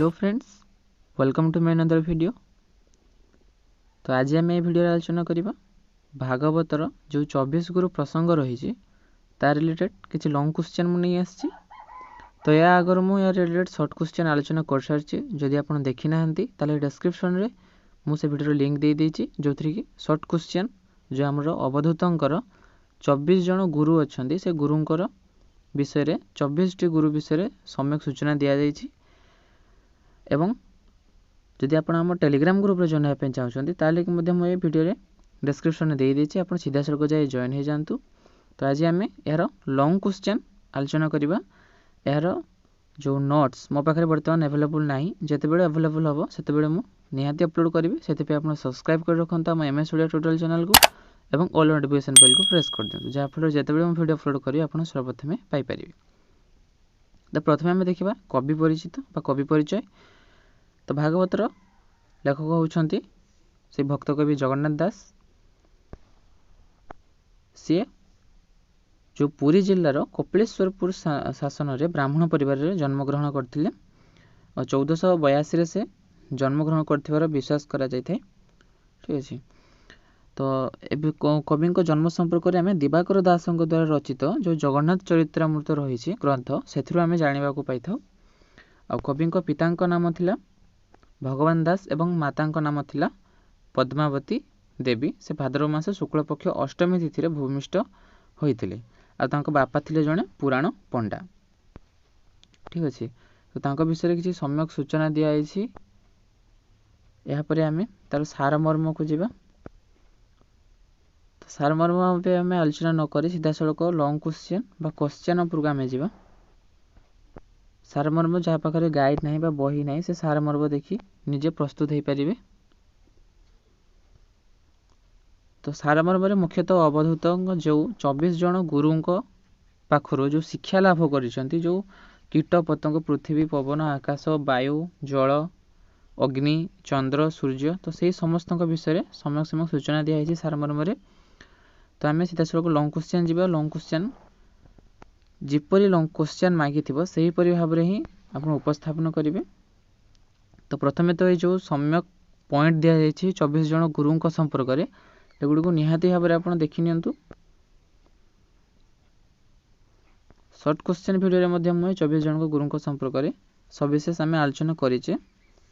Hello friends, welcome to my another video. तो आज आम ये वीडियो आलोचना करवा भागवतर जो 24 गुरु प्रसंग रही तार रिलेटेड किसी लॉन्ग क्वेश्चन मुझे आसी। तो या आगर मुझे रिलेटेड शॉर्ट क्वेश्चन आलोचना कर सारी। जदि आप देखी ना डिस्क्रिप्शन रे मुझे वीडियो लिंक दे देती जो थी कि शॉर्ट क्वेश्चन जो आमर अवधूतर 24 जन गुरु अच्छा से गुरुंर विषय 24 टी गुरु विषय सम्यक सूचना दि जाइए। एवं जदि आप टेलीग्राम ग्रुप जॉइन होगा चाहते ताले मुझे वीडियो डिस्क्रिप्शन दे देती आप सीधा सड़क जाए जॉइन हो जातु। तो आज आम यार लॉन्ग क्वेश्चन आलोचना करवा। यार जो नोट्स मो पाखे बर्तमान अवेलेबल ना, जितेबाला अवेलेबल हम से निहाती अपलोड करी से आप सब्सक्राइब कर रखुँ आम एमएस ओडिया ट्यूटोरियल चैनल को एवं ऑल नोटिफिकेशन बेल को प्रेस कर दिखाँ जहाँफल जितेबाला मुझे वीडियो अपलोड करी आप सर्वप्रथमें पाइपर। तो प्रथम आम देखा कवि परिचित कवि परिचय। तो भागवतर लेखक होउछंती से भक्त कवि जगन्नाथ दास। सी जो पुरी जिलार कपिलेश्वरपुर शासन में ब्राह्मण परिवार जन्मग्रहण करते और 1482 से जन्मग्रहण कर विश्वास करा जाय थे। ठीक अच्छे। तो ए कवि जन्म संपर्क में आम दिवाकर दास द्वारा रचित जो जगन्नाथ चरित्रामृत रही ग्रंथ से आम जाना पाई था। कवि पिता नाम थिला भगवान दास एवं माता नाम थिला पद्मावती देवी। से भाद्रव मास शुक्ल पक्ष अष्टमी तिथि भूमिष्ठ होते। बापा थिले जड़े पुराण पंडा। ठीक अच्छे। तो तांको विषय किसी सम्यक सूचना दिखाई। यापर आम तार सारमर्म को जावा। तो सारमर्म आम आलोचना नक सीधा सड़क लॉन्ग क्वेश्चन क्वेश्चन उपरको आम जा। सारमर्म जहाँ पाखे गाइड ना बही ना से सारमर्म देखी निजे प्रस्तुत हो पारे। तो सारमर्म मुख्यतः अवधूत जो 24 जन गुरुं पाखर जो शिक्षा लाभ कर जो कीट पतंग पृथ्वी पवन आकाश वायु जल अग्नि चंद्र सूर्य तो से समस्त विषय सम्यक सम्यक सूचना दिखाई सारमर्म। तो आम सीधा सड़क लॉन्ग क्वेश्चन जा। लॉन्ग क्वेश्चन जिपरि लॉन्ग क्वेश्चन मागी से भाव में ही आप उपस्थापन करेंगे। तो प्रथमे तो ये जो सम्यक पॉइंट दि जाए 24 जन गुरुं संपर्क में एगुड़ी को निहाती भाव में आप देखी नियंतु। शॉर्ट क्वेश्चन वीडियो मुझे 24 जन गुरुं संपर्क में सविशेष आम आलोचना करें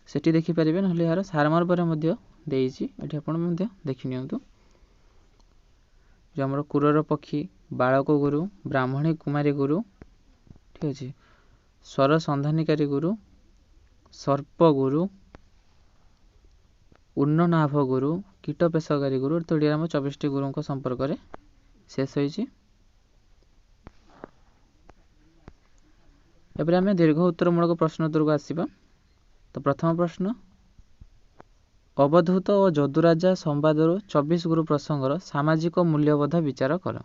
से देखिपारे ना यार सारमर्म देती देखी नियंतु। जो आमर कुरर पक्षी बालक गुरु ब्राह्मणी कुमारी गुरु। ठीक अच्छे। स्वर संधानिकारी गुरु सर्प गुरु उन्ननाभ गुरु कीट पेशकारी गुरु। तो ये 24 गुरुं संपर्क में शेष होती। एवं आम दीर्घ उत्तरमूलक प्रश्न उत्तर को आसवा। तो प्रथम प्रश्न अवधूत और जदुराजा संवादर 24 गुरु प्रसंगर सामाजिक मूल्यबोध विचार कर।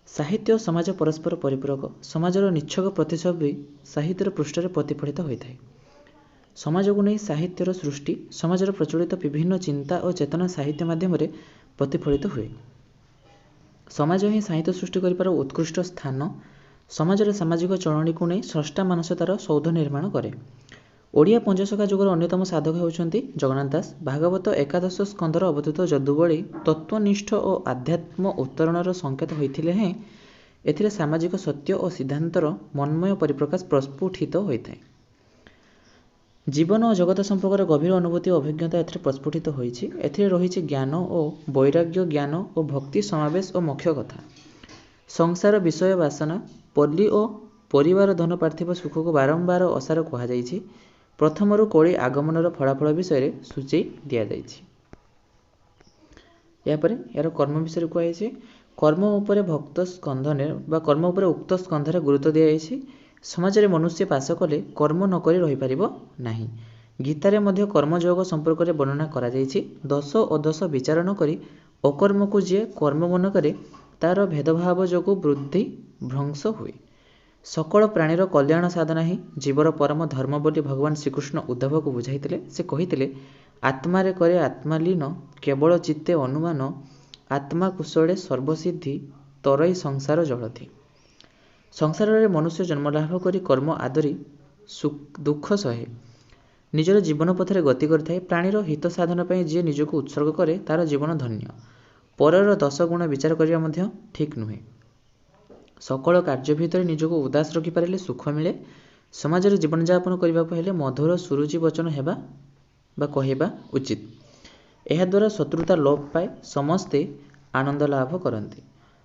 साहित्य और समाज परस्पर परिपूरक। समाजर निच्छक प्रतिच्छबि साहित्यर पृष्ठ प्रतिफलित होता है। समाज को नहीं साहित्यर सृष्टि समाजर प्रचलित विभिन्न चिंता और चेतना साहित्य माध्यम प्रतिफलित हुए। समाज ही साहित्य सृष्टि कर उत्कृष्ट स्थान। समाजर सामाजिक चलणी को नहीं स्रष्टा मानस तार सौध निर्माण करे। ओडिया पंचशखा जुगर अन्यतम साधक होउछंती जगन्नाथ दास। भागवत एकादश स्कंधर अवधूत जदुबली तत्वनिष्ठ और आध्यात्म उत्तरणर संकेत होइथिले हैं एथिरे सामाजिक सत्य और सिद्धांतर मनमय परिप्रकाश प्रस्फुटित होता है। जीवन और जगत संपर्क गभीर अनुभूति और अभिज्ञता एथिरे प्रस्फुटित होइछि। एथिरे रहिछि ज्ञान और वैराग्य ज्ञान और भक्ति समावेश और मोक्ष कथा। संसार विषय वासना पल्ली और परिवार धन पार्थिव सुख को बारंबार असार कहुଯାଇଛି। प्रथमरु कली आगमनर फलाफल विषय सूचई दि जाइछि। यार कर्म विषय कहुଯାଇଛି। कर्म उपरे भक्त स्कंधने कर्म उपरे उक्त स्कंधरे गुरुत्व दि जाइछि। समाज में मनुष्य पास कले कर्म नक रही पारिबो नाही। गीतारे मध्य कर्मयोग संपर्क में वर्णना करा जाइछि। दश अदश विचार न करी अकर्म को जी कर्म मन करे तार भेदभाव जोगु वृद्धि भ्रंश हुए। सकल प्राणीर कल्याण साधना ही जीवर परम धर्म बोली भगवान श्रीकृष्ण उद्धव को बुझाइथिले। से कहिथिले आत्मारे करे आत्मालीन केवल चित्ते अनुमान आत्मा कुशले सर्वसिद्धि तरई संसार जलधि। संसार में मनुष्य जन्मलाभ करी कर्म आदरी दुख सहे ନିଜର ଜୀବନ ପଥରେ ଗତି କରିଥାଏ। ପ୍ରାଣୀର ହିତ ସାଧନ ପାଇଁ ଯିଏ ନିଜକୁ ଉତ୍ସର୍ଗ କରେ ତାର ଜୀବନ ଧନ୍ୟ। ପରର 10 ଗୁଣ ବିଚାର କରିବା ମଧ୍ୟ ଠିକ୍ ନୁହେଁ। ସକଳ କାର୍ଯ୍ୟ ଭିତରେ ନିଜକୁ ଉଦାସ ରଖିପାରିଲେ ସୁଖ ମିଳେ। ସମାଜରେ ଜୀବନଯାପନ କରିବାକୁ ହେଲେ ମଧୁର ସୁରୁଚି ବଚନ ହେବା ବା କହିବା ଉଚିତ। ଏହାଦ୍ୱାରା ଶତ୍ରୁତା ଲୋପ ପାଏ, ସମସ୍ତେ ଆନନ୍ଦ ଲାଭ କରନ୍ତି।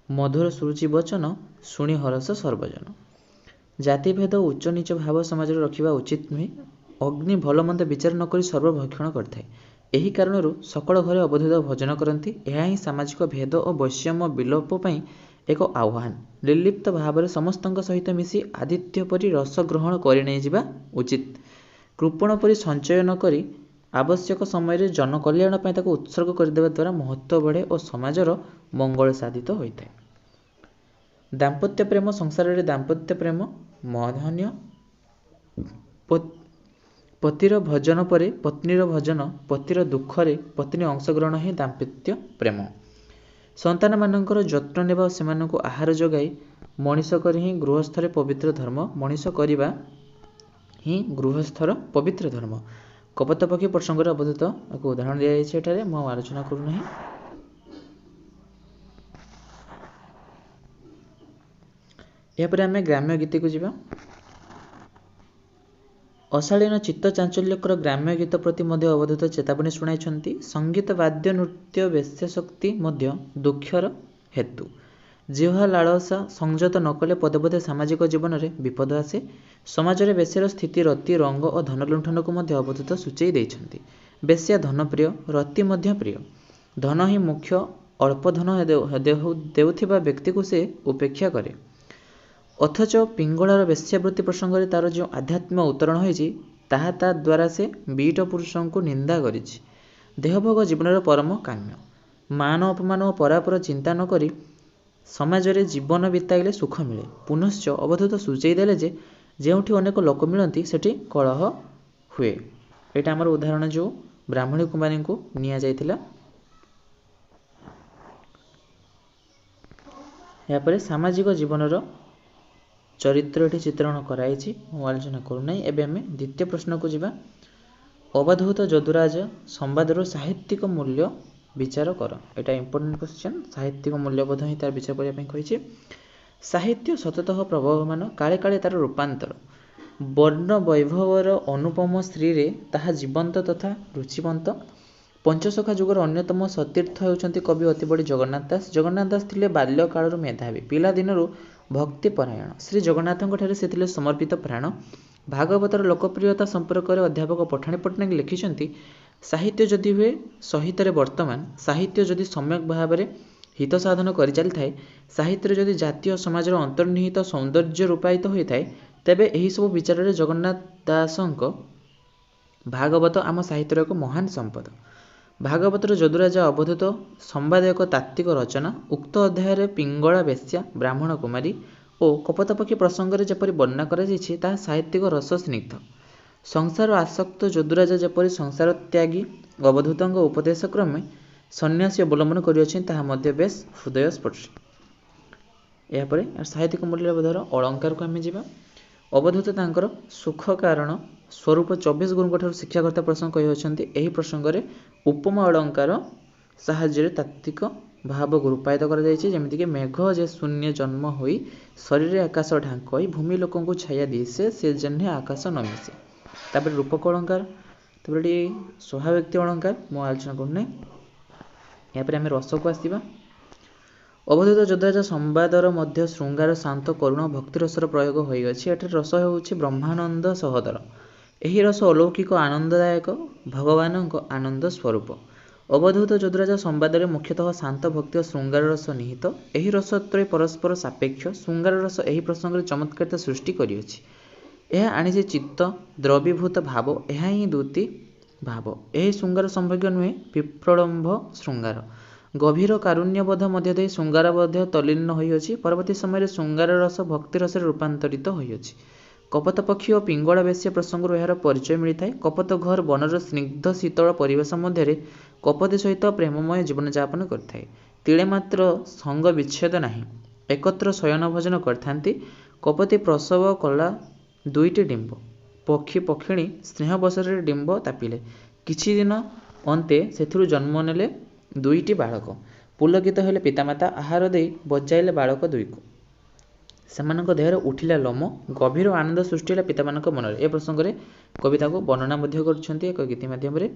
ମଧୁର ସୁରୁଚି ବଚନ ଶୁଣି ହରଷ ସର୍ବଜନ। ଜାତିଭେଦ ଉଚ୍ଚ ନିଚ ଭାବ ସମାଜରେ ରଖିବା ଉଚିତ ନୁହେଁ। ଅଗ୍ନି ଭଲ ମନ୍ଦ ବିଚାର ନ କରି ସର୍ବଭକ୍ଷଣ କରିଥାଏ। ଏହି କାରଣରୁ ସକଳ ଘରେ ଅବଧୂତ ଭୋଜନ କରନ୍ତି। ଏହା ହିଁ ସାମାଜିକ ଭେଦ ଓ ବୈଷମ୍ୟ ବିଲୋପ ପାଇଁ ଏକ ଆହ୍ୱାନ। ନିର୍ଲିପ୍ତ ଭାବରେ ସମସ୍ତଙ୍କ ସହିତ ମିଶି ଆଦିତ୍ୟ ପରି ରସ ଗ୍ରହଣ କରି ନେଇଯିବା ଉଚିତ। କୃପଣ ପରି ସଞ୍ଚୟ ନ କରି ଆବଶ୍ୟକ ସମୟରେ ଜନକଲ୍ୟାଣ ପାଇଁ ତାକୁ ଉତ୍ସର୍ଗ କରିଦେବା ଦ୍ୱାରା ମହତ୍ତ୍ୱ ବଢ଼େ ଓ ସମାଜର ମଙ୍ଗଳ ସାଧିତ ହୋଇଥାଏ। ଦାମ୍ପତ୍ୟ ପ୍ରେମ ସଂସାରରେ ଦାମ୍ପତ୍ୟ ପ୍ରେମ ମହନୀୟ। ପତିର ଭଜନ ପରେ ପତ୍ନୀର ଭଜନ, ପତିର ଦୁଃଖରେ ପତ୍ନୀ ଅଂଶଗ୍ରହଣ ହିଁ ଦାମ୍ପତ୍ୟ ପ୍ରେମ। ସନ୍ତାନମାନଙ୍କର ଯତ୍ନ ନେବା ଓ ସେମାନଙ୍କୁ ଆହାର ଯୋଗାଇ ମଣିଷ କରି ହିଁ ଗୃହସ୍ଥରେ ପବିତ୍ର ଧର୍ମ। ମଣିଷ କରିବା ହିଁ ଗୃହସ୍ଥର ପବିତ୍ର ଧର୍ମ। କପୋତପକ୍ଷୀ ପ୍ରସଙ୍ଗରେ ଅବଧୂତ ଏକ ଉଦାହରଣ ଦିଆଯାଇଛି ଏଠାରେ, ମୁଁ ଆଲୋଚନା କରୁନାହିଁ। ଏହାପରେ ଆମେ ଗ୍ରାମ୍ୟ ଗୀତିକୁ ଯିବା। ଅଶାଳୀନ ଚିତ୍ତ ଚାଞ୍ଚଲ୍ୟକର ଗ୍ରାମ୍ୟ ଗୀତ ପ୍ରତି ମଧ୍ୟ ଅବଧୂତ ଚେତାବନୀ ଶୁଣାଇଛନ୍ତି। ସଙ୍ଗୀତ ବାଦ୍ୟ ନୃତ୍ୟ ବେଶ୍ୟାଶକ୍ତି ମଧ୍ୟ ଦୁଃଖର ହେତୁ। ଜିହ୍ୱା ଲାଳସା ସଂଯତ ନ କଲେ ପଦେ ପଦେ ସାମାଜିକ ଜୀବନରେ ବିପଦ ଆସେ। ସମାଜରେ ବେଶ୍ୟାର ସ୍ଥିତି ରତି ରଙ୍ଗ ଓ ଧନ ଲୁଣ୍ଠନକୁ ମଧ୍ୟ ଅବଧୂତ ସୂଚାଇ ଦେଇଛନ୍ତି। ବେଶ୍ୟା ଧନପ୍ରିୟ, ରତି ମଧ୍ୟ ପ୍ରିୟ। ଧନ ହିଁ ମୁଖ୍ୟ। ଅଳ୍ପ ଧନ ଦେଉଥିବା ବ୍ୟକ୍ତିକୁ ସେ ଉପେକ୍ଷା କରେ। ଅଥଚ ପିଙ୍ଗଳାର ବେଶ୍ୟାବୃତ୍ତି ପ୍ରସଙ୍ଗରେ ତାର ଯେଉଁ ଆଧ୍ୟାତ୍ମ ଉତ୍ତରଣ ହୋଇଛି ତାହା ତା ଦ୍ୱାରା ସେ ବିଟ ପୁରୁଷଙ୍କୁ ନିନ୍ଦା କରିଛି। ଦେହଭୋଗ ଜୀବନର ପରମ କାମ୍ୟ। ମାନ ଅପମାନ ଓ ପରାପର ଚିନ୍ତା ନ କରି ସମାଜରେ ଜୀବନ ବିତାଇଲେ ସୁଖ ମିଳେ। ପୁନଶ୍ଚ ଅବଧୂତ ସୂଚାଇ ଦେଲେ ଯେ ଯେଉଁଠି ଅନେକ ଲୋକ ମିଳନ୍ତି ସେଠି କଳହ ହୁଏ। ଏଇଟା ଆମର ଉଦାହରଣ ଯେଉଁ ବ୍ରାହ୍ମଣୀ କୁମାରୀଙ୍କୁ ନିଆଯାଇଥିଲା। ଏହାପରେ ସାମାଜିକ ଜୀବନର ଚରିତ୍ର ଏଠି ଚିତ୍ରଣ କରାଯାଇଛି, ମୁଁ ଆଲୋଚନା କରୁନାହିଁ। ଏବେ ଆମେ ଦ୍ୱିତୀୟ ପ୍ରଶ୍ନକୁ ଯିବା। ଅବଧୂତ ଯଦୁରାଜ ସମ୍ବାଦର ସାହିତ୍ୟିକ ମୂଲ୍ୟ ବିଚାର କର। ଏଇଟା ଇମ୍ପୋର୍ଟାଣ୍ଟ କ୍ୱେଶ୍ଚନ୍। ସାହିତ୍ୟିକ ମୂଲ୍ୟବୋଧ ହିଁ ତାର ବିଚାର କରିବା ପାଇଁ କହିଛି। ସାହିତ୍ୟ ସତତଃ ପ୍ରବହମାନ, କାଳେ କାଳେ ତାର ରୂପାନ୍ତର। ବର୍ଣ୍ଣ ବୈଭବର ଅନୁପମ ଶ୍ରୀରେ ତାହା ଜୀବନ୍ତ ତଥା ରୁଚିବନ୍ତ। ପଞ୍ଚସଖା ଯୁଗର ଅନ୍ୟତମ ସତୀର୍ଥ ହେଉଛନ୍ତି କବି ଅତିବଡ଼ି ଜଗନ୍ନାଥ ଦାସ। ଜଗନ୍ନାଥ ଦାସ ଥିଲେ ବାଲ୍ୟକାଳରୁ ମେଧାବୀ, ପିଲାଦିନରୁ ଭକ୍ତିପରାୟଣ। ଶ୍ରୀ ଜଗନ୍ନାଥଙ୍କଠାରେ ସେ ଥିଲେ ସମର୍ପିତ ପ୍ରାଣ। ଭାଗବତର ଲୋକପ୍ରିୟତା ସମ୍ପର୍କରେ ଅଧ୍ୟାପକ ପଠାଣି ପଟ୍ଟନାୟକ ଲେଖିଛନ୍ତି, ସାହିତ୍ୟ ଯଦି ହୁଏ ସହିତରେ ବର୍ତ୍ତମାନ, ସାହିତ୍ୟ ଯଦି ସମ୍ୟକ ଭାବରେ ହିତ ସାଧନ କରିଚାଲିଥାଏ, ସାହିତ୍ୟରେ ଯଦି ଜାତି ଓ ସମାଜର ଅନ୍ତର୍ନିହିତ ସୌନ୍ଦର୍ଯ୍ୟ ରୂପାୟିତ ହୋଇଥାଏ, ତେବେ ଏହିସବୁ ବିଚାରରେ ଜଗନ୍ନାଥ ଦାସଙ୍କ ଭାଗବତ ଆମ ସାହିତ୍ୟର ଏକ ମହାନ ସମ୍ପଦ। ଭାଗବତର ଯଦୁରାଜା ଅବଧୂତ ସମ୍ବାଦ ଏକ ତାତ୍ତ୍ୱିକ ରଚନା। ଉକ୍ତ ଅଧ୍ୟାୟରେ ପିଙ୍ଗଳା ବେଶ୍ୟା, ବ୍ରାହ୍ମଣ କୁମାରୀ ଓ କପୋତପକ୍ଷୀ ପ୍ରସଙ୍ଗରେ ଯେପରି ବର୍ଣ୍ଣନା କରାଯାଇଛି ତାହା ସାହିତ୍ୟିକ ରସ ସ୍ନିଗ୍ଧ। ସଂସାର ଆସକ୍ତ ଯଦୁରାଜା ଯେପରି ସଂସାର ତ୍ୟାଗୀ ଅବଧୂତଙ୍କ ଉପଦେଶ କ୍ରମେ ସନ୍ନ୍ୟାସୀ ଅବଲମ୍ବନ କରିଅଛନ୍ତି ତାହା ମଧ୍ୟ ବେଶ ହୃଦୟସ୍ପର୍ଶୀ। ଏହାପରେ ସାହିତ୍ୟିକ ମୂଲ୍ୟବୋଧର ଅଳଙ୍କାରକୁ ଆମେ ଯିବା। ଅବଧୂତ ତାଙ୍କର ସୁଖ କାରଣ ସ୍ୱରୂପ 24 ଗୁରୁଙ୍କଠାରୁ ଶିକ୍ଷାକର୍ତ୍ତା ପ୍ରସଙ୍ଗ କହିଅଛନ୍ତି। ଏହି ପ୍ରସଙ୍ଗରେ ଉପମା ଅଳଙ୍କାର ସାହାଯ୍ୟରେ ତାତ୍ତ୍ୱିକ ଭାବକୁ ରୂପାୟିତ କରାଯାଇଛି। ଯେମିତିକି ମେଘ ଯେ ଶୂନ୍ୟ ଜନ୍ମ ହୋଇ ଶରୀରରେ ଆକାଶ ଢାଙ୍କଇ ଭୂମି ଲୋକଙ୍କୁ ଛାୟା ଦିଶେ, ସେ ଜହ୍ନେ ଆକାଶ ନ ମିଶେ। ତାପରେ ରୂପକ ଅଳଙ୍କାର, ତାପରେ ଏଠି ସ୍ୱଭାବବ୍ୟକ୍ତି ଅଳଙ୍କାର, ମୁଁ ଆଲୋଚନା କରୁନାହିଁ। ଏହାପରେ ଆମେ ରସକୁ ଆସିବା। ଅବଧୂତ ଯଦୁରାଜ ସମ୍ବାଦର ମଧ୍ୟ ଶୃଙ୍ଗାର ଶାନ୍ତ କରୁଣ ଭକ୍ତିରସର ପ୍ରୟୋଗ ହୋଇଅଛି। ଏଠାରେ ରସ ହେଉଛି ବ୍ରହ୍ମାନନ୍ଦ ସହୋଦର। ଏହି ରସ ଅଲୌକିକ ଆନନ୍ଦଦାୟକ, ଭଗବାନଙ୍କ ଆନନ୍ଦ ସ୍ୱରୂପ। ଅବଧୂତ ଯଦୁରାଜ ସମ୍ବାଦରେ ମୁଖ୍ୟତଃ ଶାନ୍ତ ଭକ୍ତି ଓ ଶୃଙ୍ଗାର ରସ ନିହିତ। ଏହି ରସ ତ୍ରୟ ପରସ୍ପର ସାପେକ୍ଷ। ଶୃଙ୍ଗାର ରସ ଏହି ପ୍ରସଙ୍ଗରେ ଚମତ୍କାରିତା ସୃଷ୍ଟି କରିଅଛି। ଏହା ଆଣିଛି ଚିତ୍ତ ଦ୍ରବୀଭୂତ ଭାବ, ଏହା ହିଁ ଦ୍ୟୁତି ଭାବ। ଏହି ଶୃଙ୍ଗାର ସମ୍ଭୋଗ୍ୟ ନୁହେଁ, ବିପ୍ରଳମ୍ଭ ଶୃଙ୍ଗାର। ଗଭୀର କାରୁଣ୍ୟବୋଧ ମଧ୍ୟ ଦେଇ ଶୃଙ୍ଗାର ମଧ୍ୟ ତଲ୍ଲୀନ ହୋଇଅଛି। ପରବର୍ତ୍ତୀ ସମୟରେ ଶୃଙ୍ଗାର ରସ ଭକ୍ତି ରସରେ ରୂପାନ୍ତରିତ ହୋଇଅଛି। କପୋତପକ୍ଷୀ ଓ ପିଙ୍ଗଳା ବେଶ୍ୟା ପ୍ରସଙ୍ଗରୁ ଏହାର ପରିଚୟ ମିଳିଥାଏ। କପୋତ ଘର ବନର ସ୍ନିଗ୍ଧ ଶୀତଳ ପରିବେଶ ମଧ୍ୟରେ କପୋତୀ ସହିତ ପ୍ରେମମୟ ଜୀବନଯାପନ କରିଥାଏ। ତିଳେ ମାତ୍ର ସଙ୍ଗ ବିଚ୍ଛେଦ ନାହିଁ। ଏକତ୍ର ଶୟନ ଭୋଜନ କରିଥାନ୍ତି। କପୋତୀ ପ୍ରସବ କଲା 2ଟି ଡିମ୍ବ। ପକ୍ଷୀ ପକ୍ଷିଣୀ ସ୍ନେହବସରେ ଡିମ୍ବ ତାପିଲେ। କିଛି ଦିନ ଅନ୍ତେ ସେଥିରୁ ଜନ୍ମ ନେଲେ ଦୁଇଟି ବାଳକ। ପୁଲକିତ ହେଲେ ପିତାମାତା, ଆହାର ଦେଇ ବଜାଇଲେ ବାଳକ ଦୁଇକୁ। ସେମାନଙ୍କ ଦେହରେ ଉଠିଲା ଲୋମ, ଗଭୀର ଆନନ୍ଦ ସୃଷ୍ଟି ହେଲା ପିତାମାନଙ୍କ ମନରେ। ଏ ପ୍ରସଙ୍ଗରେ କବି ତାକୁ ବର୍ଣ୍ଣନା ମଧ୍ୟ କରୁଛନ୍ତି ଏକ ଗୀତି ମାଧ୍ୟମରେ।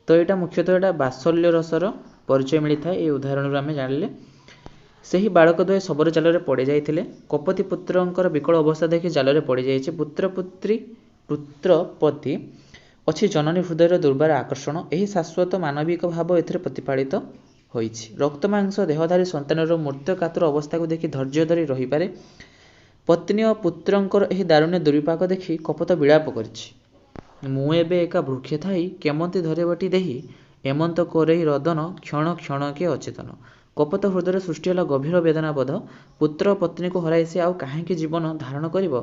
ତ ଏଇଟା ମୁଖ୍ୟତଃ ଏଇଟା ବାତ୍ସଲ୍ୟ ରସର ପରିଚୟ ମିଳିଥାଏ। ଏ ଉଦାହରଣରୁ ଆମେ ଜାଣିଲେ ସେହି ବାଳକ ଦ୍ୱୟ ଶବର ଜାଲରେ ପଡ଼ିଯାଇଥିଲେ। କପତି ପୁତ୍ରଙ୍କର ବିକଳ ଅବସ୍ଥା ଦେଖି ଜାଲରେ ପଡ଼ିଯାଇଛି। ପୁତ୍ରପତି ଅଛି ଜନନୀ ହୃଦୟର ଦୁର୍ବାର ଆକର୍ଷଣ। ଏହି ଶାଶ୍ୱତ ମାନବିକ ଭାବ ଏଥିରେ ପ୍ରତିପାଳିତ ହୋଇଛି। ରକ୍ତମାଂସ ଦେହଧାରୀ ସନ୍ତାନର ମୃତ୍ୟୁକାତର ଅବସ୍ଥାକୁ ଦେଖି ଧୈର୍ଯ୍ୟ ଧରି ରହିପାରେ। ପତ୍ନୀ ଓ ପୁତ୍ରଙ୍କର ଏହି ଦାରୁଣ୍ୟ ଦୁର୍ବିପାକ ଦେଖି କପୋତ ବିଳାପ କରିଛି। ମୁଁ ଏବେ ଏକା ବୃକ୍ଷେ ଥାଇ କେମନ୍ତି ଧରେବଟି ଦେହି, ଏମନ୍ତ କରେଇ ରଦନ କ୍ଷଣ କ୍ଷଣକେ ଅଚେତନ। କପୋତ ହୃଦୟରେ ସୃଷ୍ଟି ହେଲା ଗଭୀର ବେଦନାବୋଧ। ପୁତ୍ର ଓ ପତ୍ନୀକୁ ହରାଇ ସେ ଆଉ କାହିଁକି ଜୀବନ ଧାରଣ କରିବ?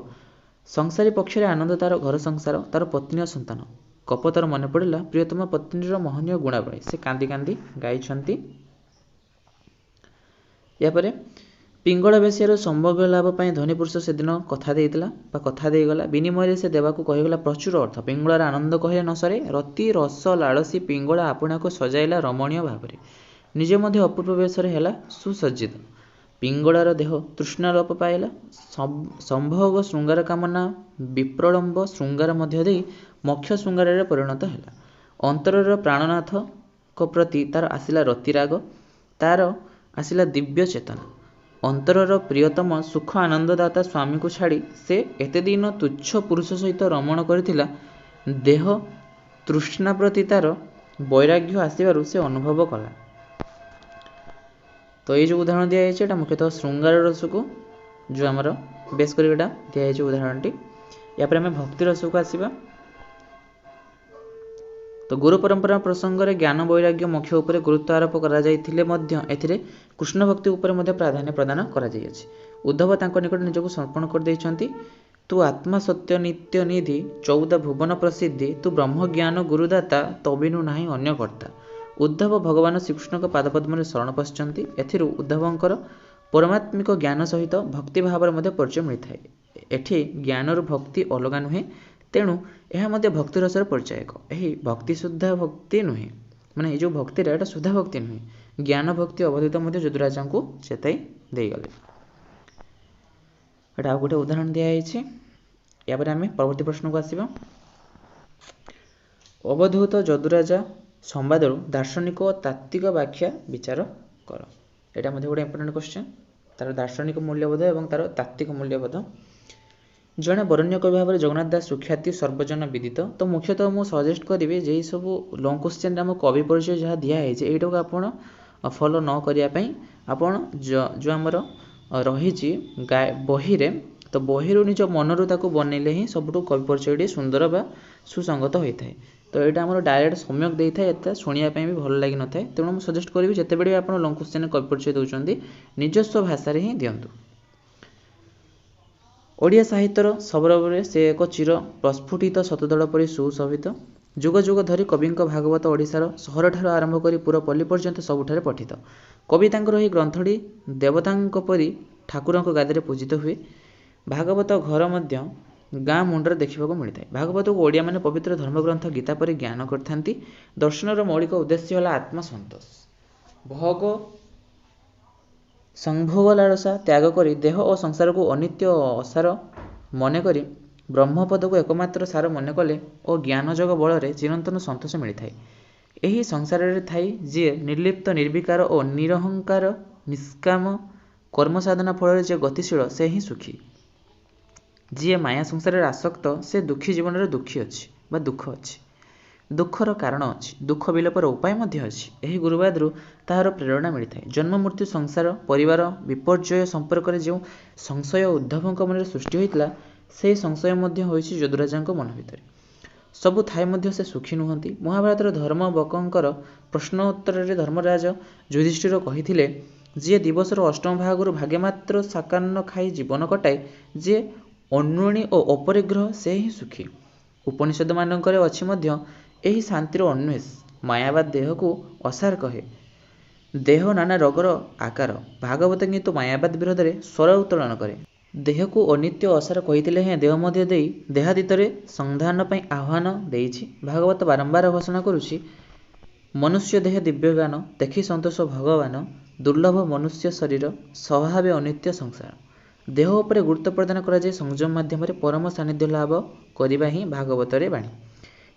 ସଂସାରୀ ପକ୍ଷରେ ଆନନ୍ଦ ତାର ଘର ସଂସାର, ତାର ପତ୍ନୀ ଓ ସନ୍ତାନ। କପୋତର ମନେ ପଡ଼ିଲା ପ୍ରିୟତମ ପତ୍ନୀର ମହନୀୟ ଗୁଣାବଳୀ। ସେ କାନ୍ଦି କାନ୍ଦି ଗାଇଛନ୍ତି। ଏହାପରେ ପିଙ୍ଗଳ ବେଶ୍ୟାର ସମ୍ଭୋଗ ଲାଭ ପାଇଁ ଧନୀ ପୁରୁଷ ସେଦିନ କଥା ଦେଇଥିଲା ବା କଥା ଦେଇଗଲା। ବିନିମୟରେ ସେ ଦେବାକୁ କହିଗଲା ପ୍ରଚୁର ଅର୍ଥ। ପିଙ୍ଗଳର ଆନନ୍ଦ କହିଲେ ନ ସରେ। ରତି ରସ ଲାଳସୀ ପିଙ୍ଗଳ ଆପଣାକୁ ସଜାଇଲା ରମଣୀୟ ଭାବରେ। ନିଜେ ମଧ୍ୟ ଅପୂର୍ବ ବେଶରେ ହେଲା ସୁସଜ୍ଜିତ। ପିଙ୍ଗଳର ଦେହ ତୃଷ୍ଣାଲୋପ ପାଇଲା। ସମ୍ଭୋଗ ଶୃଙ୍ଗାର କାମନା ବିପ୍ରଳମ୍ବ ଶୃଙ୍ଗାର ମଧ୍ୟ ଦେଇ ମୋକ୍ଷ ଶୃଙ୍ଗାରରେ ପରିଣତ ହେଲା। ଅନ୍ତରର ପ୍ରାଣନାଥଙ୍କ ପ୍ରତି ତାର ଆସିଲା ରତିରାଗ, ତାର ଆସିଲା ଦିବ୍ୟ ଚେତନା। ଅନ୍ତରର ପ୍ରିୟତମ ସୁଖ ଆନନ୍ଦଦାତା ସ୍ୱାମୀକୁ ଛାଡ଼ି ସେ ଏତେଦିନ ତୁଚ୍ଛ ପୁରୁଷ ସହିତ ରମଣ କରିଥିଲା। ଦେହ ତୃଷ୍ଣା ପ୍ରତି ତାର ବୈରାଗ୍ୟ ଆସିବାରୁ ସେ ଅନୁଭବ କଲା। ତ ଏଇ ଯେଉଁ ଉଦାହରଣ ଦିଆଯାଇଛି ଏଇଟା ମୁଖ୍ୟତଃ ଶୃଙ୍ଗାର ରସକୁ ଯେଉଁ ଆମର ବେଶ କରି ଏଇଟା ଦିଆଯାଇଛି ଉଦାହରଣଟି। ଏହାପରେ ଆମେ ଭକ୍ତି ରସକୁ ଆସିବା। ତ ଗୁରୁ ପରମ୍ପରା ପ୍ରସଙ୍ଗରେ ଜ୍ଞାନ ବୈରାଗ୍ୟ ମୋକ୍ଷ ଉପରେ ଗୁରୁତ୍ୱ ଆରୋପ କରାଯାଇଥିଲେ ମଧ୍ୟ ଏଥିରେ କୃଷ୍ଣ ଭକ୍ତି ଉପରେ ମଧ୍ୟ ପ୍ରାଧାନ୍ୟ ପ୍ରଦାନ କରାଯାଇଅଛି। ଉଦ୍ଧବ ତାଙ୍କ ନିକଟରେ ନିଜକୁ ସମର୍ପଣ କରିଦେଇଛନ୍ତି। ତୁ ଆତ୍ମା ସତ୍ୟ ନିତ୍ୟ ନିଧି, 14 ଭୁବନ ପ୍ରସିଦ୍ଧି, ତୁ ବ୍ରହ୍ମଜ୍ଞାନ ଗୁରୁଦାତା, ତବିନୁ ନାହିଁ ଅନ୍ୟ କର୍ତ୍ତା। ଉଦ୍ଧବ ଭଗବାନ ଶ୍ରୀକୃଷ୍ଣଙ୍କ ପାଦପଦ୍ମରେ ଶରଣ ପଶିଛନ୍ତି। ଏଥିରୁ ଉଦ୍ଧବଙ୍କର ପରମାତ୍ମିକ ଜ୍ଞାନ ସହିତ ଭକ୍ତି ଭାବର ମଧ୍ୟ ପରିଚୟ ମିଳିଥାଏ। ଏଠି ଜ୍ଞାନରୁ ଭକ୍ତି ଅଲଗା ନୁହେଁ, ତେଣୁ ଏହା ମଧ୍ୟ ଭକ୍ତି ରସର ପରିଚାୟକ। ଏହି ଭକ୍ତି ଶୁଦ୍ଧ ଭକ୍ତି ନୁହେଁ, ମାନେ ଏଇ ଯେଉଁ ଭକ୍ତିଟା ଏଇଟା ଶୁଦ୍ଧ ଭକ୍ତି ନୁହେଁ। ଜ୍ଞାନ ଭକ୍ତି ଅବଧୂତ ମଧ୍ୟ ଯଦୁରାଜାଙ୍କୁ ଚେତାଇ ଦେଇଗଲେ। ଏଇଟା ଆଉ ଗୋଟେ ଉଦାହରଣ ଦିଆଯାଇଛି। ଏହାପରେ ଆମେ ପରବର୍ତ୍ତୀ ପ୍ରଶ୍ନକୁ ଆସିବା। ଅବଧୂତ ଯଦୁରାଜା ସମ୍ବାଦରୁ ଦାର୍ଶନିକ ଓ ତାତ୍ତ୍ୱିକ ବ୍ୟାଖ୍ୟା ବିଚାର କର। ଏଇଟା ମଧ୍ୟ ଗୋଟେ ଇମ୍ପୋର୍ଟାଣ୍ଟ କ୍ୱେଶ୍ଚନ୍। ତାର ଦାର୍ଶନିକ ମୂଲ୍ୟବୋଧ ଏବଂ ତାର ତାତ୍ତ୍ୱିକ ମୂଲ୍ୟବୋଧ। ଜଣେ ବରେଣ୍ୟ କବି ଭାବରେ ଜଗନ୍ନାଥ ଦାସ ସୁଖ୍ୟାତି ସର୍ବଜନ ବିଦିତ। ତ ମୁଖ୍ୟତଃ ମୁଁ ସଜେଷ୍ଟ କରିବି ଯେ ଏଇସବୁ ଲଙ୍ଗ୍ କ୍ୱେଶ୍ଚନ୍ରେ ଆମ କବି ପରିଚୟ ଯାହା ଦିଆହେଇଛି ଏଇଟାକୁ ଆପଣ ଫଲୋ ନ କରିବା ପାଇଁ ଆପଣ ଯେଉଁ ଆମର ରହିଛି ବହିରେ, ତ ବହିରୁ ନିଜ ମନରୁ ତାକୁ ବନେଇଲେ ହିଁ ସବୁଠୁ କବି ପରିଚୟଟି ସୁନ୍ଦର ବା ସୁସଙ୍ଗତ ହୋଇଥାଏ। ତ ଏଇଟା ଆମର ଡାଇରେକ୍ଟ ସମ୍ୟକ ଦେଇଥାଏ, ଏତେ ଶୁଣିବା ପାଇଁ ବି ଭଲ ଲାଗିନଥାଏ। ତେଣୁ ମୁଁ ସଜେଷ୍ଟ କରିବି ଯେତେବେଳେ ବି ଆପଣ ଲଙ୍ଗ୍ କ୍ୱେଶ୍ଚନ୍ରେ କବି ପରିଚୟ ଦେଉଛନ୍ତି ନିଜସ୍ୱ ଭାଷାରେ ହିଁ ଦିଅନ୍ତୁ। ଓଡ଼ିଆ ସାହିତ୍ୟର ସୌରଭରେ ସେ ଏକ ଚିର ପ୍ରସ୍ଫୁଟିତ ଶତଦଳ ପରି ସୁଶୋଭିତ। ଯୁଗ ଯୁଗ ଧରି କବିଙ୍କ ଭାଗବତ ଓଡ଼ିଶାର ସହରଠାରୁ ଆରମ୍ଭ କରି ପୁର ପଲ୍ଲୀ ପର୍ଯ୍ୟନ୍ତ ସବୁଠାରେ ପଠିତ। କବି ତାଙ୍କର ଏହି ଗ୍ରନ୍ଥଟି ଦେବତାଙ୍କ ପରି ଠାକୁରଙ୍କ ଗାଦିରେ ପୂଜିତ ହୁଏ। ଭାଗବତ ଘର ମଧ୍ୟ ଗାଁ ମୁଣ୍ଡରେ ଦେଖିବାକୁ ମିଳିଥାଏ। ଭାଗବତକୁ ଓଡ଼ିଆମାନେ ପବିତ୍ର ଧର୍ମଗ୍ରନ୍ଥ ଗୀତା ପରି ଜ୍ଞାନ କରିଥାନ୍ତି। ଦର୍ଶନର ମୌଳିକ ଉଦ୍ଦେଶ୍ୟ ହେଲା ଆତ୍ମସନ୍ତୋଷ। ଭୋଗ ସଂଭୋଗ ଲାଳସା ତ୍ୟାଗ କରି ଦେହ ଓ ସଂସାରକୁ ଅନିତ୍ୟ ଓ ଅସାର ମନେକରି ବ୍ରହ୍ମପଦକୁ ଏକମାତ୍ର ସାର ମନେକଲେ ଓ ଜ୍ଞାନଯୋଗ ବଳରେ ଚିରନ୍ତନ ସନ୍ତୋଷ ମିଳିଥାଏ। ଏହି ସଂସାରରେ ଥାଇ ଯିଏ ନିର୍ଲିପ୍ତ ନିର୍ବିକାର ଓ ନିରହଙ୍କାର ନିଷ୍କାମ କର୍ମସାଧନା ଫଳରେ ଯେ ଗତିଶୀଳ ସେ ହିଁ ସୁଖୀ। ଯିଏ ମାୟା ସଂସାରରେ ଆସକ୍ତ ସେ ଦୁଃଖୀ ଜୀବନରେ ଦୁଃଖୀ ଅଛି ବା ଦୁଃଖ ଅଛି। ଦୁଃଖର କାରଣ ଅଛି, ଦୁଃଖ ବିଲୋପର ଉପାୟ ମଧ୍ୟ ଅଛି। ଏହି ଗୁରୁବାଦରୁ ତାହାର ପ୍ରେରଣା ମିଳିଥାଏ। ଜନ୍ମ ମୃତ୍ୟୁ ସଂସାର ପରିବାର ବିପର୍ଯ୍ୟୟ ସମ୍ପର୍କରେ ଯେଉଁ ସଂଶୟ ଉଦ୍ଧବଙ୍କ ମନରେ ସୃଷ୍ଟି ହୋଇଥିଲା ସେହି ସଂଶୟ ମଧ୍ୟ ହୋଇଛି ଯଦୁରାଜାଙ୍କ ମନ ଭିତରେ। ସବୁ ଥାଇ ମଧ୍ୟ ସେ ସୁଖୀ ନୁହନ୍ତି। ମହାଭାରତର ଧର୍ମବକଙ୍କର ପ୍ରଶ୍ନ ଉତ୍ତରରେ ଧର୍ମରାଜ ଯୁଧିଷ୍ଠିର କହିଥିଲେ, ଯିଏ ଦିବସର ଅଷ୍ଟମ ଭାଗରୁ ଭାଗେ ମାତ୍ର ସାକାନ୍ନ ଖାଇ ଜୀବନ କଟାଏ, ଯିଏ ଅନୃଣୀ ଓ ଅପରିଗ୍ରହ ସେ ହିଁ ସୁଖୀ। ଉପନିଷଦମାନଙ୍କରେ ଅଛି ମଧ୍ୟ ଏହି ଶାନ୍ତିର ଅନ୍ୱେଷ। ମାୟାବାଦ ଦେହକୁ ଅସାର କହେ, ଦେହ ନାନା ରୋଗର ଆକାର। ଭାଗବତ କିନ୍ତୁ ମାୟାବାଦ ବିରୋଧରେ ସ୍ୱର ଉତ୍ତୋଳନ କରେ। देह को अनित्य असार कही हेँ देह मध्य देई देहातीତରେ संधान ପାଇଁ आह्वान ଦେଇଛି। भागवत बारंबार घोषणा करुछि मनुष्य देह दिव्यगान देखि संतोष भगवान दुर्लभ मनुष्य शरीर स्वभाव अनित्य संसार। देह उपरे गुरुत्व प्रदान कराए संयम माध्यम परम सानिध्य लाभ करने ही भागवत बाणी।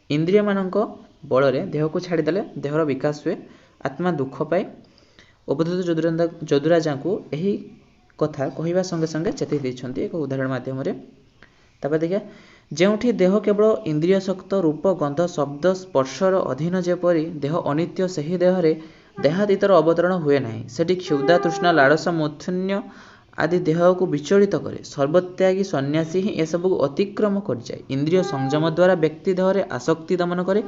इंद्रिय मानक बल देह को छाड़देले देहर विकास हुए, आत्मा दुख पाए। अवधूत जदुराजा को यही कथा कहवा संगे संगे चेतई देइछन्ति एक उदाहरण माध्यम। तापर देखिए जेउठी देह केवल इंद्रिय शक्त रूप गंध शब्द स्पर्शर अधीन जेपरी देह अनित्य सही देहरे देहातीतर अवतरण हुए नहीं। सेठी क्षुधा तृष्णा लालसा मौथुन्य आदि देह को विचलित करे। सर्वत्यागी सन्यासी ही एसबू अतिक्रम कर जाए। इंद्रिय संयम द्वारा व्यक्ति देहरे आसक्ति दमन करे।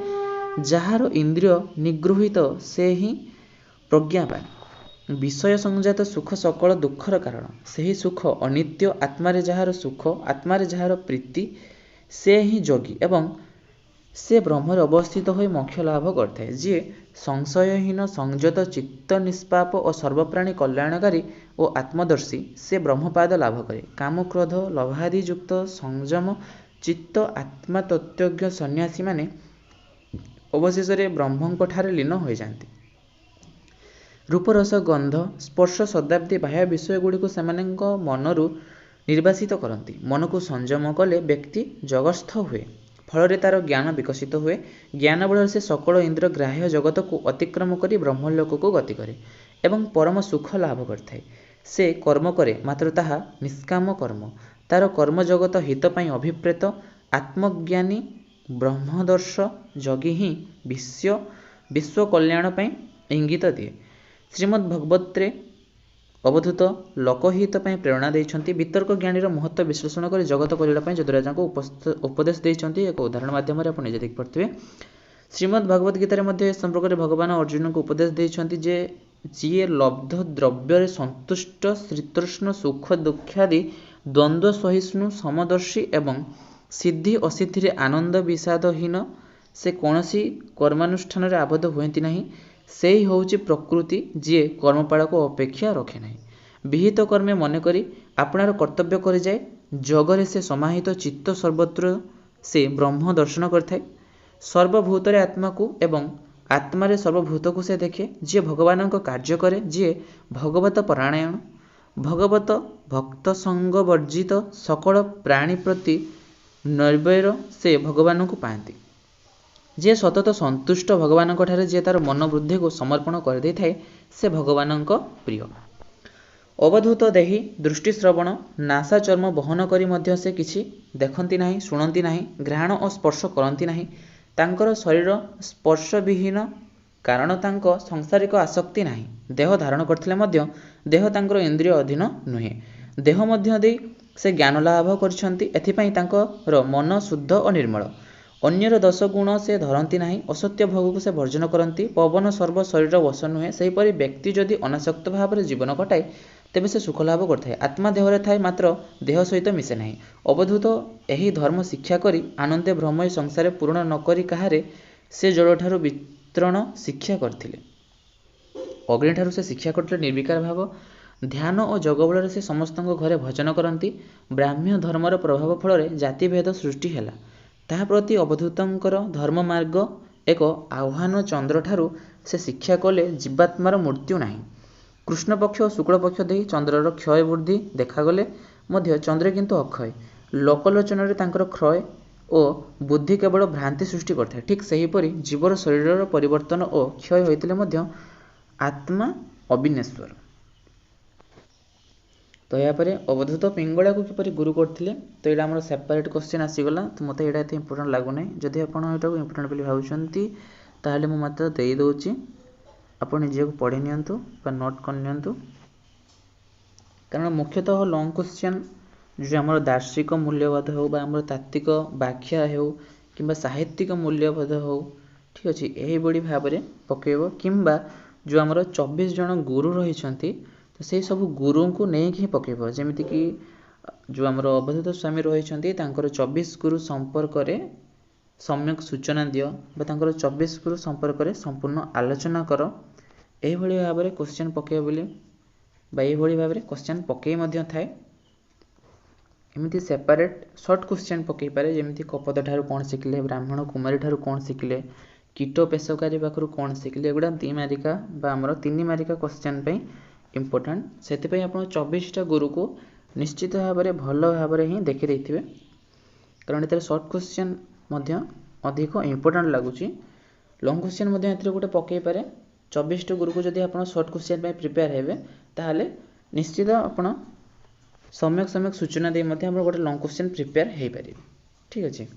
जार इंद्रिय निगृहित से ही प्रज्ञावान। विषय संजात सुख सकल दुखर कारण। सही सुख अनित्य। आत्मारे जार सुख आत्मारे जार प्रीति से ही योगी एवं से ब्रह्म अवस्थित हो मोक्ष लाभ करते। जी संशयहीन संयत चित्त निष्पाप और सर्वप्राणी कल्याणकारी और आत्मदर्शी से ब्रह्मपाद लाभ करे। काम क्रोध लोभादि युक्त संयम चित्त आत्मा तत्वज्ञ सन्यासी माने अवशेष ब्रह्मठारे लीन हो जाती। रूपरस गंध स्पर्श शताब्दी बाह्य विषय गुड़िक से मनरू निर्वासित करती। मन को संयम कले व्यक्ति जगस्थ हुए। फल तार ज्ञान विकसित हुए। ज्ञान बल से सकल इंद्र ग्राह्य जगत को अतिक्रम कर ब्रह्मलोक को गति करे एवं परम सुख लाभ करए। से कर्म करे मात्र ताहा निष्काम कर्म। तार कर्म जगत हित पाई अभिप्रेत। आत्मज्ञानी ब्रह्मदर्श योगी ही विश्व कल्याण पाई इंगित दिए। श्रीमद्भगवत्रे अवधूत लोकहित प्रेरणा देइछन्ति। वितर्क ज्ञानी महत्व विश्लेषण कर जगत कल्याण जदुराजा को उपदेश देइछन्ति एक उदाहरण माध्यम आप निजे देख पारे। श्रीमद् भगवत गीतार मध्य संपर्क में भगवान अर्जुन को उपदेश देइछन्ति जे जीए लब्ध द्रव्य संतुष्ट श्रीतृष्ण सुख दुखादि द्वंद्व सहिष्णु समदर्शी एवं सिद्धि असिद्धि आनंद विषादहीन से कौनसी कर्मानुष्ठान आबद्ध हुएंति नहीं। से ही होउछि प्रकृति जी कर्मपाल को अपेक्षा रखे नहीं। विहित कर्मे मन करी आपणार कर्तव्य करे जाए। जगरे से समाहित चित्त सर्वत्र से ब्रह्म दर्शन करथाए। सर्वभूतरे आत्मा को एवं आत्मारे सर्वभूत को से देखे। जी भगवान को कार्य करे। जी भगवत परायण भगवत भक्त संग वर्जित सकल प्राणी प्रति नैर्वैर से भगवान को पाती। जे सतत संतुष्ट भगवान ठारे जे तार मन बुद्धि को समर्पण कर दे थाए से भगवान प्रिय। अवधूत देही दृष्टि श्रवण नासा चर्म बहन करी मध्य से किछि देखती नहीं शुणती नहीं घ्राण और स्पर्श करती नहीं। तांकर शरीर स्पर्श विहीन कारण तांको सांसारिक आसक्ति नहीं। देह धारण करथिले मध्य देह तांकर इंद्रिय अधीन नुहे। देह मध्य दे से ज्ञान लाभ करछन्ति। एथिपई तांकर मन शुद्ध और निर्मल। अन्यर 10 गुण से धरती नहीं। असत्य भोग को से वर्जन करती। पवन सर्व शरीर वश नुहे। सेहीपरि व्यक्ति जदि अनासक्त भाव में जीवन कटाए तेबे से सुख लाभ करଥାଏ। आत्मा देहरे थाए मात्र देह सहित मिसे नहीं। अवधूत यही धर्म शिक्षा करी आनंदे भ्रमय संसार पूर्ण न करी काहारे से जलठारु वितरण शिक्षा करथिले। अग्नि ठारु से शिक्षा करथिले निर्विकार भाव। ध्यान और जगबल से समस्त घरे भजन करती। ब्राह्म्य धर्मर प्रभाव फल जातिभेद सृष्टि है। ताहा प्रति अवधूतंकर धर्म मार्ग एक आह्वान। चंद्र ठारू से शिक्षा कले जीवात्मार मृत्यु नहीं। कृष्ण पक्ष और शुक्ल पक्ष दे चंद्रर क्षय वृद्धि देखागले मध्य चंद्र किंतु अक्षय। लोकलोचन तांकर क्षय और बुद्धि केवल भ्रांति सृष्टि करता। ठीक सेहीपरि जीवर शरीर परिवर्तन और क्षय होइतिले मध्य आत्मा अविनेश्वर। तो यापर अवधूत पिंगला को किपरि गुरु करथिले तो यहाँ आम सेपरेट क्वेश्चन आसीगला। तो मत यहाँ एत इंपोर्टाट लगुना। जदि आप इंपोर्टाट बोली भावुंट ताहले मु मात्र दे दउछि आप निजे को पढ़ी नियंतु बा नोट कर नियंतु। कारण मुख्यतः लॉन्ग क्वेश्चन जो आम दार्शिक मूल्यबोध हो बा आम तात्विक व्याख्या हो कि साहित्यिक मूल्यबोध हो ठीक अच्छे यही बड़ी भाव में पकेब किंबा जो आम 24 जन गुरु रही तो से सब गुरु को नहीं पकेब। जमीती कि जो आम अवधूत स्वामी रही 24 गुरु संपर्क में सम्यक सूचना दियो बा 24 गुरु संपर्क में संपूर्ण आलोचना कर यही भाव में क्वेश्चन पकेब बोली बा यही भाव में क्वेश्चन पकई थाए। एमती सेपरेट सर्ट क्वेश्चन पकई पारे जमी कपद ठारू कौन शिखिले ब्राह्मण कुमारी ठारू कौन शिखिले कीट पेशकारी पाखु कौन शिखिले एगुड़ा 2 मारिका आमर 3 मारिका क्वेश्चन पे इम्पोर्टेंट से आप 24टा गुरु को निश्चित भाव में भल भाव ही देखी देते कारण ये सर्ट क्वेश्चन अधिक इम्पोर्टेंट लगुच लंग क्वेश्चन गोटे पकई पारे 24टा गुरु को जब आप सर्ट क्वेश्चन प्रिपेयर हेबे ताहले निश्चित आप सम्यक सम्यक सूचना दे गोटे लंग क्वेश्चन प्रिपेयर हो पारे। ठीक अच्छे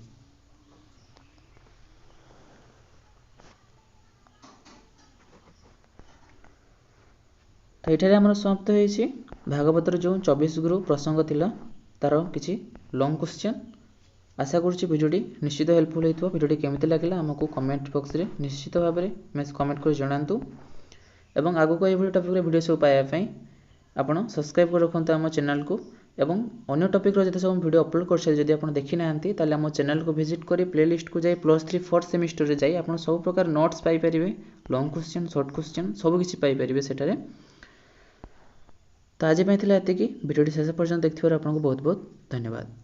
तो ये आम समाप्त हो भागवतर जो 24 गुरु प्रसंग थिला तार किसी लंग क्वेश्चन आशा करुँच भिडियोटी निश्चित हेल्पफुल होता भिडियोटी केमिति लागला आमको कमेंट बॉक्स रे निश्चित भाव में कमेंट कर जनातु एवं आगको ये टॉपिक वीडियो सब पाइबा आपड़ सब्सक्राइब कर रखु आम चैनल को एवं अन्य टॉपिक जो सब वीडियो अपलोड कर सारी जब आप देखी ना ताले आम चैनल को विजिट कर प्लेलिस्ट को जाए +3 4th सेमिस्टर रे जाए आप सब प्रकार notes paper long question short question सबकि पाइपर सेठारे। तो आज ये भिडियोटी शेष पर्यंत देखिए आपको बहुत बहुत धन्यवाद।